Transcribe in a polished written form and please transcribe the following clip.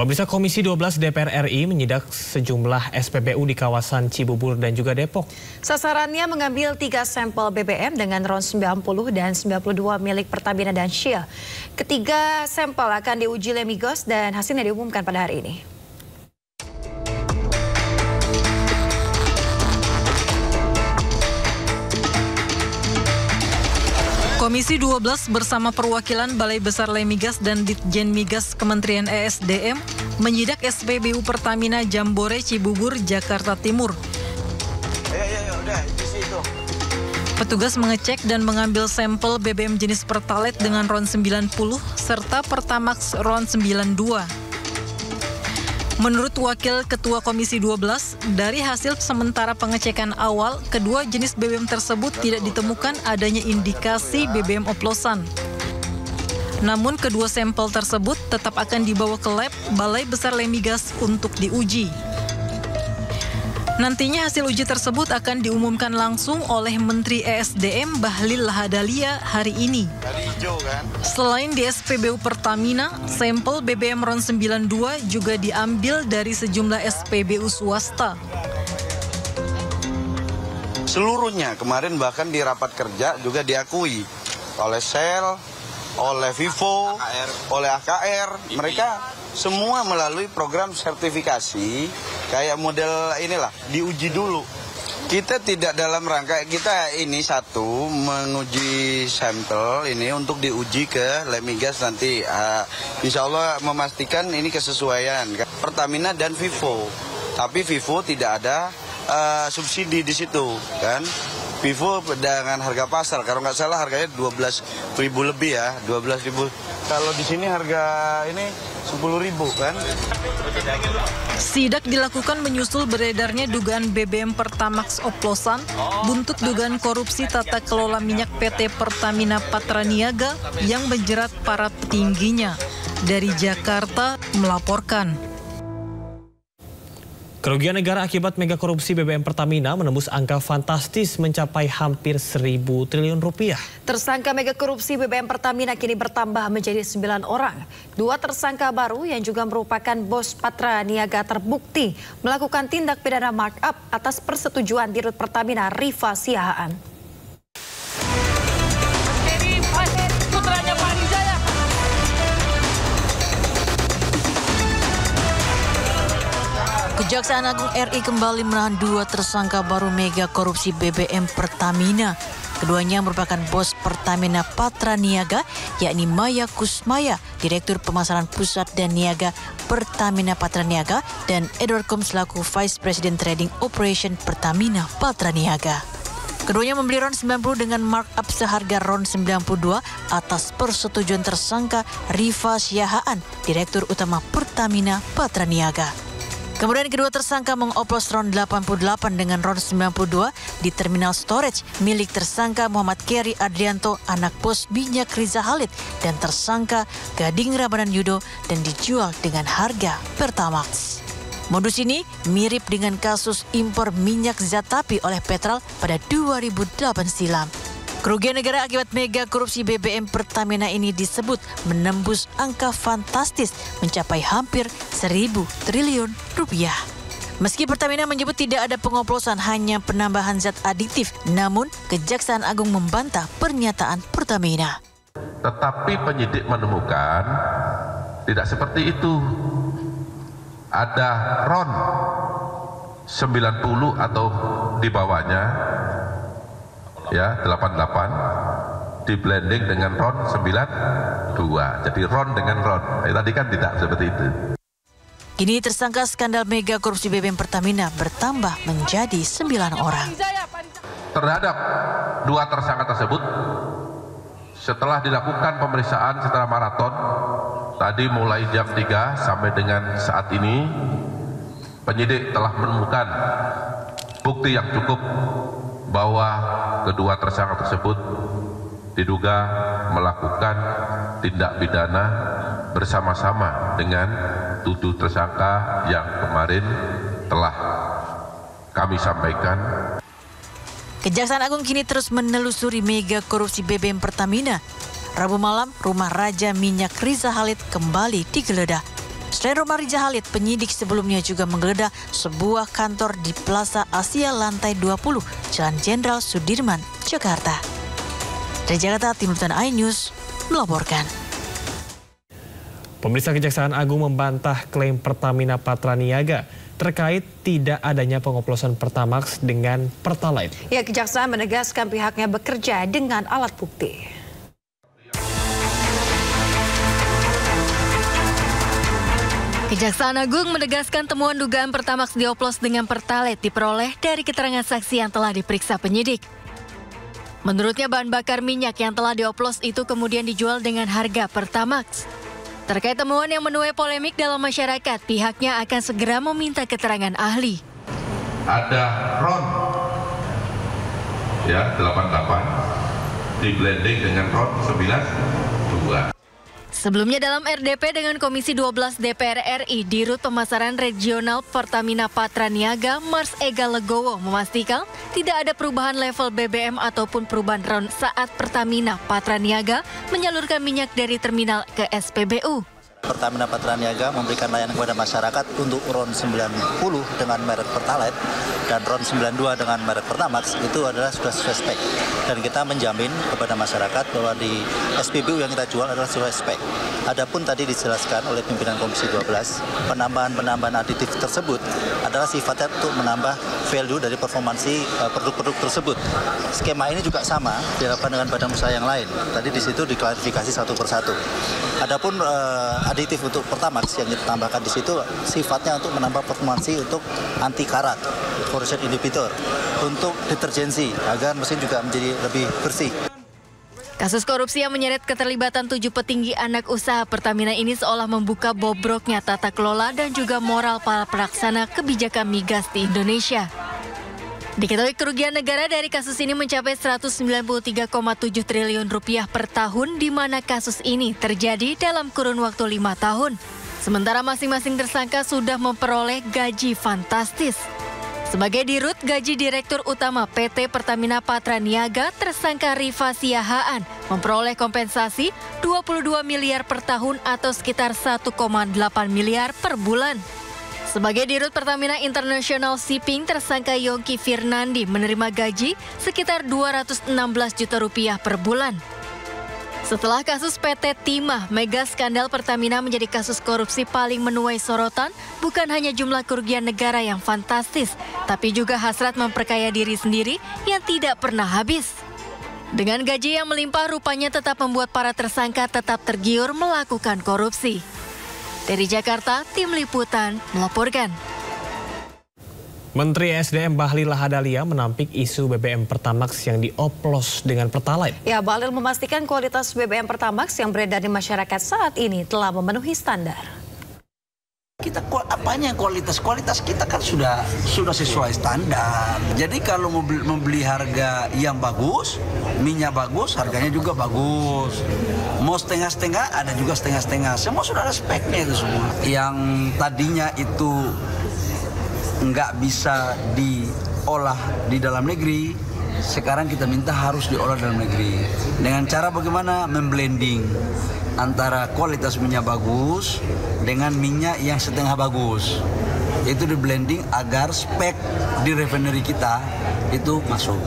Pemirsa, Komisi 12 DPR RI menyidak sejumlah SPBU di kawasan Cibubur dan juga Depok. Sasarannya mengambil 3 sampel BBM dengan RON 90 dan 92 milik Pertamina dan Shell. Ketiga sampel akan diuji Lemigos dan hasilnya diumumkan pada hari ini. Komisi 12 bersama perwakilan Balai Besar Lemigas dan Ditjen Migas Kementerian ESDM menyidak SPBU Pertamina Jambore Cibubur, Jakarta Timur. Petugas mengecek dan mengambil sampel BBM jenis Pertalite dengan RON 90 serta Pertamax RON 92. Menurut Wakil Ketua Komisi 12, dari hasil sementara pengecekan awal, kedua jenis BBM tersebut tidak ditemukan adanya indikasi BBM oplosan. Namun kedua sampel tersebut tetap akan dibawa ke lab Balai Besar Lemigas untuk diuji. Nantinya hasil uji tersebut akan diumumkan langsung oleh Menteri ESDM Bahlil Lahadalia hari ini. Selain di SPBU Pertamina, sampel BBM RON 92 juga diambil dari sejumlah SPBU swasta. Seluruhnya kemarin bahkan di rapat kerja juga diakui oleh Shell, oleh Vivo, oleh AKR. Mereka semua melalui program sertifikasi kayak model inilah, diuji dulu. Kita tidak dalam rangka, kita ini satu menguji sampel ini untuk diuji ke Lemigas nanti. Insya Allah memastikan ini kesesuaian Pertamina dan Vivo. Tapi Vivo tidak ada subsidi di situ kan. Vivo dengan harga pasar, kalau nggak salah harganya 12.000 lebih ya, 12.000. Kalau di sini harga ini 10.000 kan. Sidak dilakukan menyusul beredarnya dugaan BBM Pertamax oplosan, buntut dugaan korupsi tata kelola minyak PT Pertamina Patraniaga yang menjerat para petingginya. Dari Jakarta melaporkan. Kerugian negara akibat mega korupsi BBM Pertamina menembus angka fantastis mencapai hampir 1.000 triliun rupiah. Tersangka mega korupsi BBM Pertamina kini bertambah menjadi 9 orang. 2 tersangka baru yang juga merupakan bos Patraniaga terbukti melakukan tindak pidana markup atas persetujuan Dirut Pertamina Rifa Siahaan. Kejaksaan Agung RI kembali menahan 2 tersangka baru mega korupsi BBM Pertamina. Keduanya merupakan bos Pertamina Patraniaga, yakni Maya Kusmaya, Direktur Pemasaran Pusat dan Niaga Pertamina Patraniaga, dan Edward Kom selaku Vice President Trading Operation Pertamina Patraniaga. Keduanya membeli RON 90 dengan markup seharga RON 92 atas persetujuan tersangka Rifa Siahaan, Direktur Utama Pertamina Patraniaga. Kemudian kedua tersangka mengoplos RON 88 dengan RON 92 di terminal storage milik tersangka Muhammad Keri Adrianto, anak bos minyak Riza Khalid, dan tersangka Gading Ramadan Yudo, dan dijual dengan harga Pertamax. Modus ini mirip dengan kasus impor minyak Zatapi oleh Petral pada 2008 silam. Kerugian negara akibat mega korupsi BBM Pertamina ini disebut menembus angka fantastis mencapai hampir 1.000 triliun rupiah. Meski Pertamina menyebut tidak ada pengoplosan, hanya penambahan zat adiktif, namun Kejaksaan Agung membantah pernyataan Pertamina. Tetapi penyidik menemukan tidak seperti itu. Ada RON 90 atau di bawahnya, ya 88 di blending dengan RON 92. Jadi RON dengan RON. Tadi kan tidak seperti itu. Kini tersangka skandal mega korupsi BBM Pertamina bertambah menjadi 9 orang. Terhadap 2 tersangka tersebut, setelah dilakukan pemeriksaan secara maraton, tadi mulai jam 3 sampai dengan saat ini, penyidik telah menemukan bukti yang cukup bahwa kedua tersangka tersebut diduga melakukan tindak pidana bersama-sama dengan 7 tersangka yang kemarin telah kami sampaikan. Kejaksaan Agung kini terus menelusuri mega korupsi BBM Pertamina. Rabu malam, rumah Raja Minyak Riza Khalid kembali digeledah. Selain rumah Riza Khalid, penyidik sebelumnya juga menggeledah sebuah kantor di Plaza Asia lantai 20, Jalan Jenderal Sudirman, Jakarta. Dari Jakarta, Tim Liputan iNews melaporkan. Pemeriksa Kejaksaan Agung membantah klaim Pertamina Patraniaga terkait tidak adanya pengoplosan Pertamax dengan Pertalite. Ya, Kejaksaan menegaskan pihaknya bekerja dengan alat bukti. Kejaksaan Agung menegaskan temuan dugaan Pertamax dioplos dengan Pertalite diperoleh dari keterangan saksi yang telah diperiksa penyidik. Menurutnya bahan bakar minyak yang telah dioplos itu kemudian dijual dengan harga Pertamax. Terkait temuan yang menuai polemik dalam masyarakat, pihaknya akan segera meminta keterangan ahli. Ada RON ya 88 di blending dengan RON 92. Sebelumnya dalam RDP dengan Komisi 12 DPR RI, Dirut Pemasaran Regional Pertamina Patraniaga, Mars Ega Legowo memastikan tidak ada perubahan level BBM ataupun perubahan RON saat Pertamina Patraniaga menyalurkan minyak dari terminal ke SPBU. Pertamina Patraniaga memberikan layanan kepada masyarakat untuk RON 90 dengan merek Pertalite dan RON 92 dengan merek Pertamax itu adalah sudah sesuai spek. Dan kita menjamin kepada masyarakat bahwa di SPBU yang kita jual adalah sesuai spek. Adapun tadi dijelaskan oleh pimpinan Komisi 12, penambahan aditif tersebut adalah sifatnya untuk menambah value dari performansi produk-produk tersebut. Skema ini juga sama dilakukan dengan badan usaha yang lain. Tadi di situ diklarifikasi satu persatu. Adapun aditif untuk Pertamax yang kita tambahkan di situ sifatnya untuk menambah performansi untuk anti karat, corrosion inhibitor, untuk deterjensi agar mesin juga menjadi lebih bersih. Kasus korupsi yang menyeret keterlibatan 7 petinggi anak usaha Pertamina ini seolah membuka bobroknya tata kelola dan juga moral para pelaksana kebijakan migas di Indonesia. Diketahui kerugian negara dari kasus ini mencapai 193,7 triliun rupiah per tahun, di mana kasus ini terjadi dalam kurun waktu 5 tahun. Sementara masing-masing tersangka sudah memperoleh gaji fantastis. Sebagai dirut, gaji Direktur Utama PT Pertamina Patraniaga, tersangka Rifa Siahaan memperoleh kompensasi 22 miliar per tahun atau sekitar 1,8 miliar per bulan. Sebagai Dirut Pertamina International Shipping, tersangka Yongki Firnandi menerima gaji sekitar 216 juta rupiah per bulan. Setelah kasus PT Timah, mega skandal Pertamina menjadi kasus korupsi paling menuai sorotan, bukan hanya jumlah kerugian negara yang fantastis, tapi juga hasrat memperkaya diri sendiri yang tidak pernah habis. Dengan gaji yang melimpah, rupanya tetap membuat para tersangka tetap tergiur melakukan korupsi. Dari Jakarta, Tim Liputan melaporkan. Menteri SDM Bahlil Lahadalia menampik isu BBM Pertamax yang dioplos dengan Pertalite. Ya, Bahlil memastikan kualitas BBM Pertamax yang beredar di masyarakat saat ini telah memenuhi standar. Kita apanya kualitas kita kan sudah sesuai standar. Jadi kalau membeli harga yang bagus, minyak bagus, harganya juga bagus. Mau setengah-setengah, ada juga setengah-setengah. Semua sudah ada speknya itu semua. Yang tadinya itu nggak bisa diolah di dalam negeri, sekarang kita minta harus diolah dalam negeri. Dengan cara bagaimana? Memblending antara kualitas minyak bagus dengan minyak yang setengah bagus. Itu di blending agar spek di refinery kita itu masuk.